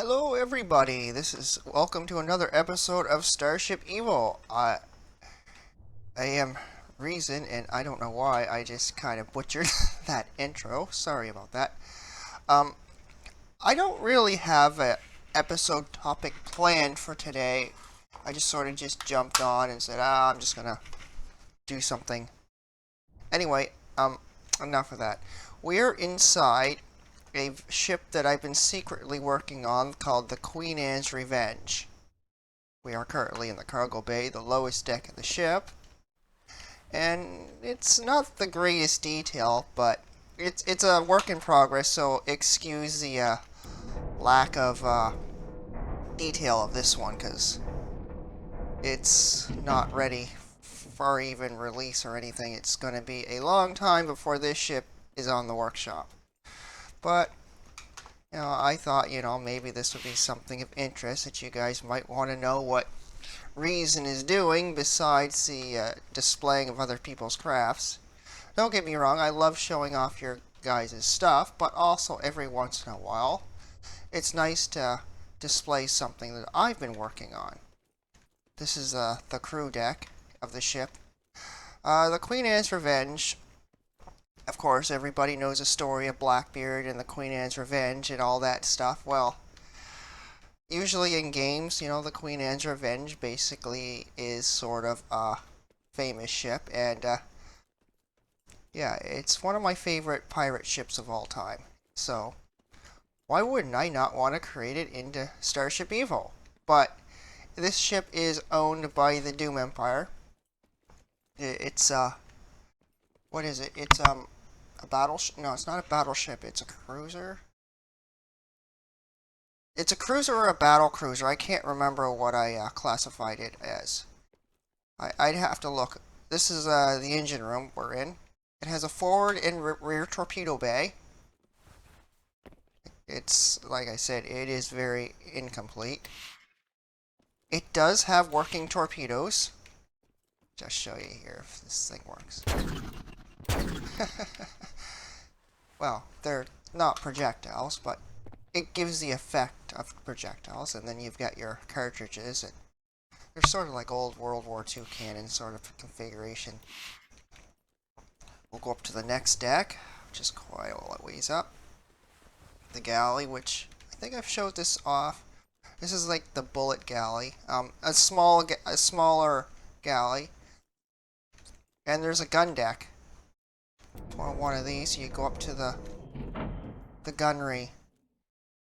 Hello everybody, welcome to another episode of Starship Evo. I am Reason, and I don't know why I just kind of butchered that intro. Sorry about that. Um, I don't really have a episode topic planned for today. I just sort of just jumped on and said, I'm just gonna do something. Anyway, enough of that. We're inside a ship that I've been secretly working on called the Queen Anne's Revenge. We are currently in the cargo bay, the lowest deck of the ship, and it's not the greatest detail, but it's a work in progress, so excuse the lack of detail of this one, because it's not ready for even release or anything. It's going to be a long time before this ship is on the workshop. But I thought, maybe this would be something of interest that you guys might want to know what Reason is doing besides the displaying of other people's crafts. Don't get me wrong, I love showing off your guys' stuff, but also every once in a while, it's nice to display something that I've been working on. This is the crew deck of the ship. The Queen Anne's Revenge. Of course, everybody knows the story of Blackbeard and the Queen Anne's Revenge and all that stuff. Well, usually in games, the Queen Anne's Revenge basically is sort of a famous ship, and yeah, it's one of my favorite pirate ships of all time. So, why wouldn't I not want to create it into Starship Evo? But this ship is owned by the Doom Empire. It's what is it? It's a battleship. No, it's not a battleship. It's a cruiser. It's a cruiser or a battle cruiser. I can't remember what I classified it as. I'd have to look. This is the engine room we're in. It has a forward and rear torpedo bay. It's, like I said, it is very incomplete. It does have working torpedoes. Just show you here if this thing works. Well, they're not projectiles, but it gives the effect of projectiles, and then you've got your cartridges, and they're sort of like old World War II cannon sort of configuration. We'll go up to the next deck, which is quite a ways up. The galley, which I think I've showed this off. This is like the bullet galley, a smaller galley, and there's a gun deck. On one of these, you go up to the gunnery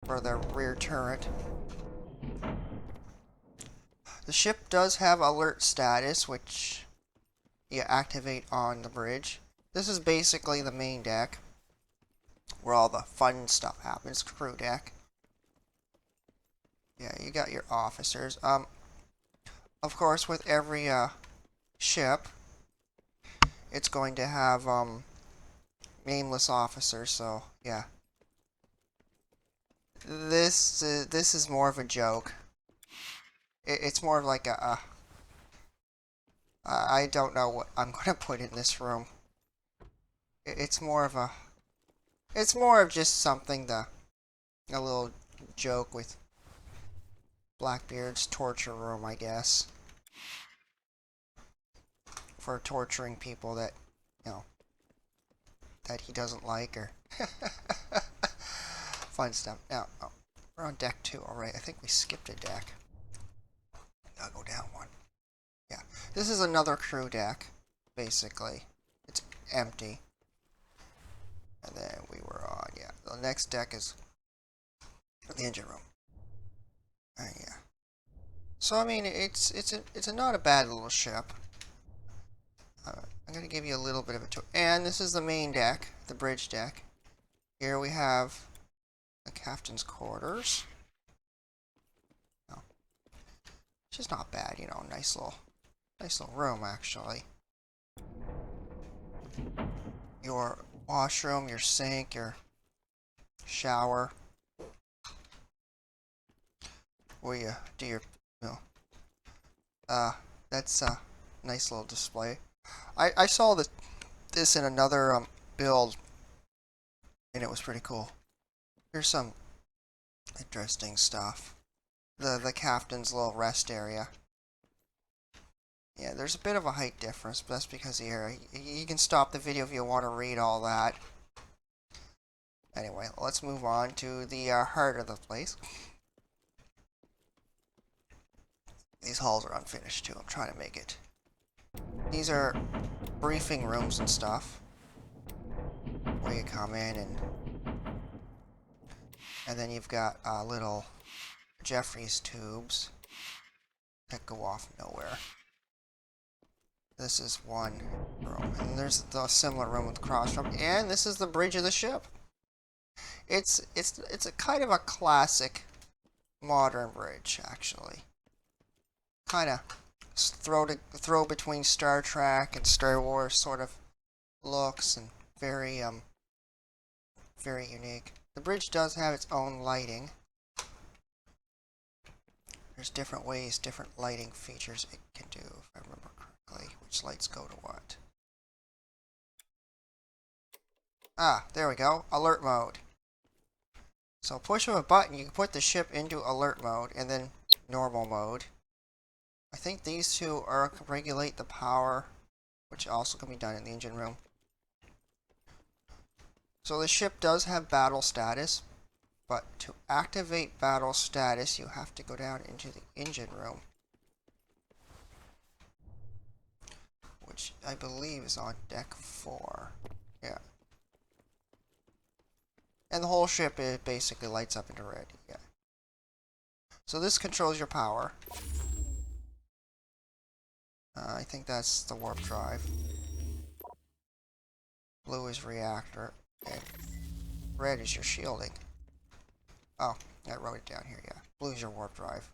for the rear turret. The ship does have alert status, which you activate on the bridge. This is basically the main deck, where all the fun stuff happens, crew deck. Yeah, you got your officers. Of course, with every ship, it's going to have nameless officers, so yeah. This is more of a joke. It's more of like I don't know what I'm gonna put in this room. It's more of just something a little joke with Blackbeard's torture room, I guess, for torturing people that that he doesn't like, or fun stuff. Now, we're on deck 2 already. I think we skipped a deck. Gotta go down one. Yeah, this is another crew deck, basically. It's empty. And then we were on, yeah, the next deck is the engine room. Yeah. So, I mean, it's not a bad little ship. I'm going to give you a little bit of a tour. And this is the main deck, the bridge deck. Here we have the captain's quarters. Which is not bad, nice little room, actually. Your washroom, your sink, your shower, where you do your, that's a nice little display. I saw this in another build, and it was pretty cool. Here's some Interesting stuff. The captain's little rest area. Yeah, there's a bit of a height difference, but that's because here you can stop the video if you want to read all that. Anyway, let's move on to the heart of the place. These halls are unfinished too. I'm trying to make it. These are briefing rooms and stuff, where you come in and then you've got little Jeffries tubes that go off nowhere. This is one room, and there's the similar room with the cross room, and this is the bridge of the ship. It's a kind of a classic modern bridge, actually. Kind of throw between Star Trek and Star Wars sort of looks, and very very unique. The bridge does have its own lighting. There's different ways, different lighting features it can do, if I remember correctly. Which lights go to what? Ah, there we go. Alert mode. So push of a button, you can put the ship into alert mode, and then normal mode. I think these two regulate the power, which also can be done in the engine room. So the ship does have battle status, but to activate battle status, you have to go down into the engine room, which I believe is on deck 4. Yeah. And the whole ship basically lights up into red. Yeah. So this controls your power. I think that's the warp drive. Blue is reactor, and red is your shielding. Oh, I wrote it down here, yeah. Blue is your warp drive.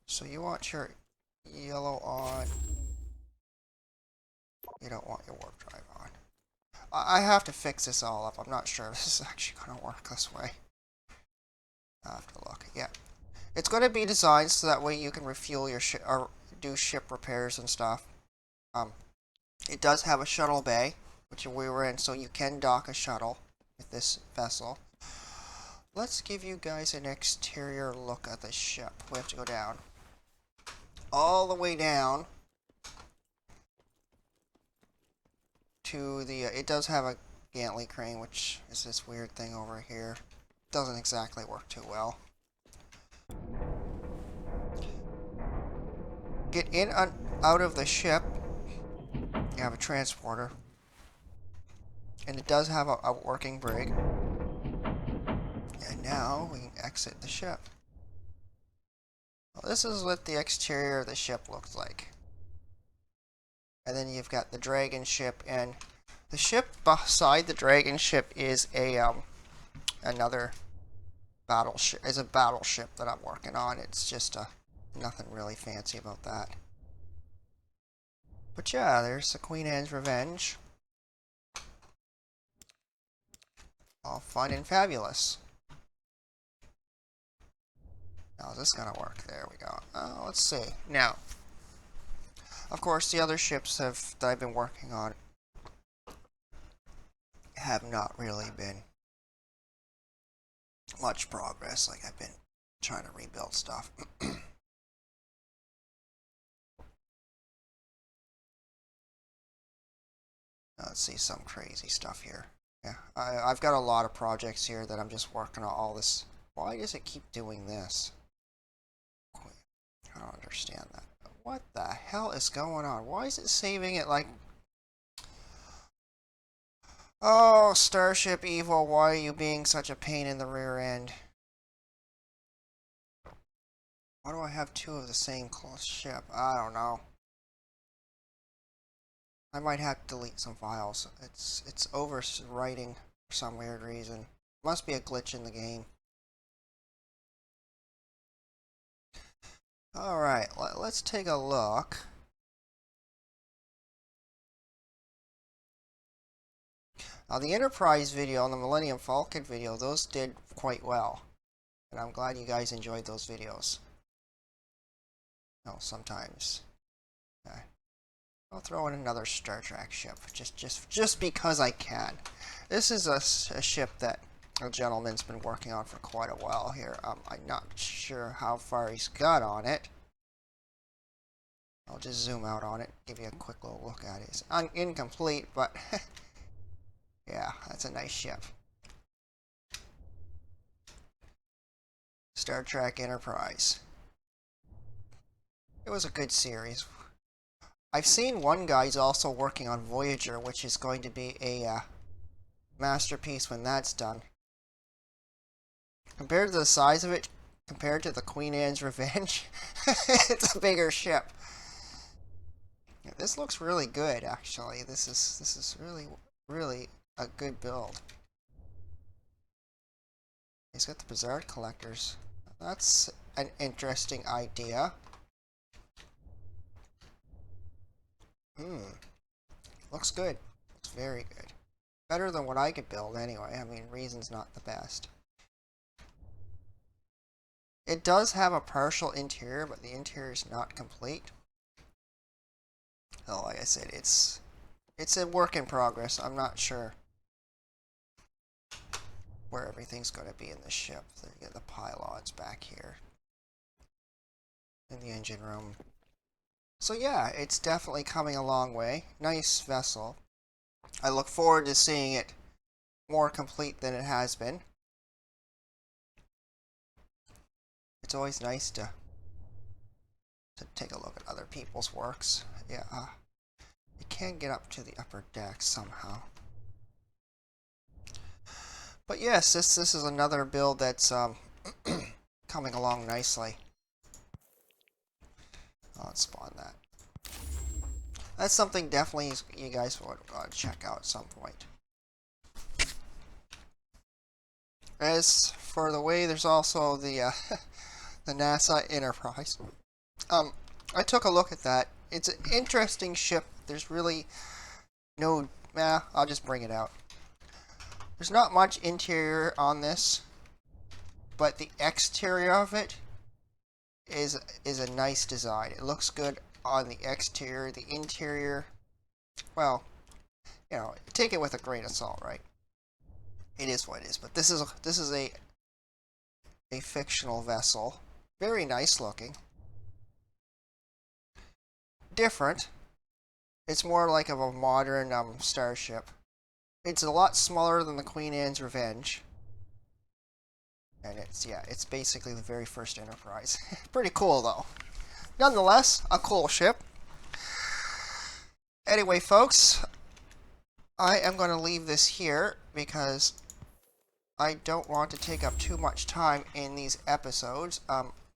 So you want your yellow on. You don't want your warp drive on. I have to fix this all up. I'm not sure if this is actually going to work this way. I have to look. Yeah. It's going to be designed so that way you can refuel your ship or do ship repairs and stuff. It does have a shuttle bay, which we were in, so you can dock a shuttle with this vessel. Let's give you guys an exterior look at the ship. We have to go down. All the way down to the... it does have a gantry crane, which is this weird thing over here. Doesn't exactly work too well. Get in and out of the ship. You have a transporter. And it does have a working brig. And now we can exit the ship. Well, this is what the exterior of the ship looks like. And then you've got the Dragon ship, and the ship beside the Dragon ship is a another battleship. Is a battleship that I'm working on. It's just nothing really fancy about that. But yeah, there's the Queen Anne's Revenge. All fun and fabulous. Now is this gonna work? There we go. Let's see. Now, of course, the other ships that I've been working on have not really been much progress. Like, I've been trying to rebuild stuff. Let's see some crazy stuff here. Yeah, I've got a lot of projects here that I'm just working on all this. Why does it keep doing this? I don't understand that. What the hell is going on? Why is it saving it like... Oh, Starship Evo, why are you being such a pain in the rear end? Why do I have two of the same ship? I don't know. I might have to delete some files. It's overwriting for some weird reason. Must be a glitch in the game. Alright, let's take a look. Now, the Enterprise video and the Millennium Falcon video, those did quite well. And I'm glad you guys enjoyed those videos. No, sometimes. Okay. I'll throw in another Star Trek ship, just because I can. This is a ship that a gentleman's been working on for quite a while here. I'm not sure how far he's got on it. I'll just zoom out on it, give you a quick little look at it. It's incomplete, but yeah, that's a nice ship. Star Trek Enterprise. It was a good series. I've seen one guy's also working on Voyager, which is going to be a masterpiece when that's done. Compared to the size of it, compared to the Queen Anne's Revenge, it's a bigger ship. Yeah, this looks really good, actually. This is really a good build. He's got the Bizarre collectors. That's an interesting idea. Looks good. Looks very good. Better than what I could build anyway. I mean, Reason's not the best. It does have a partial interior, but the interior is not complete. So, like I said, it's a work in progress. I'm not sure where everything's going to be in the ship. So you get the pylons back here in the engine room. So yeah, it's definitely coming a long way. Nice vessel. I look forward to seeing it more complete than it has been. It's always nice to take a look at other people's works. Yeah, you can get up to the upper deck somehow. But yes, this is another build that's coming along nicely. Let's spawn that. That's something definitely you guys would check out at some point. As for the way, there's also the the NASA Enterprise. I took a look at that. It's an interesting ship. There's really no... I'll just bring it out. There's not much interior on this, but the exterior of it is a nice design. It looks good on the exterior. The interior, well, you know, take it with a grain of salt, right? It is what it is. But this is a fictional vessel. Very nice looking. Different. It's more like of a modern starship. It's a lot smaller than the Queen Anne's Revenge. And it's basically the very first Enterprise. Pretty cool though. Nonetheless, a cool ship. Anyway, folks, I am going to leave this here because I don't want to take up too much time in these episodes.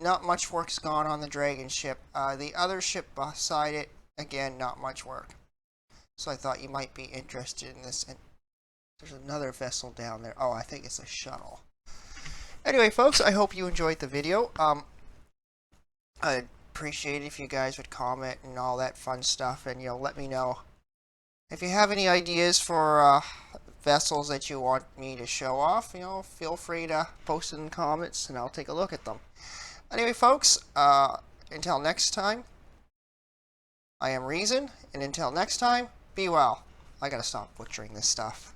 Not much work's gone on the Dragon ship. The other ship beside it, again, not much work. So I thought you might be interested in this. And there's another vessel down there. Oh, I think it's a shuttle. Anyway, folks, I hope you enjoyed the video. I'd appreciate it if you guys would comment and all that fun stuff, and let me know if you have any ideas for vessels that you want me to show off. Feel free to post it in the comments, and I'll take a look at them. Anyway, folks, until next time, I am Reason, and until next time, be well. I gotta stop butchering this stuff.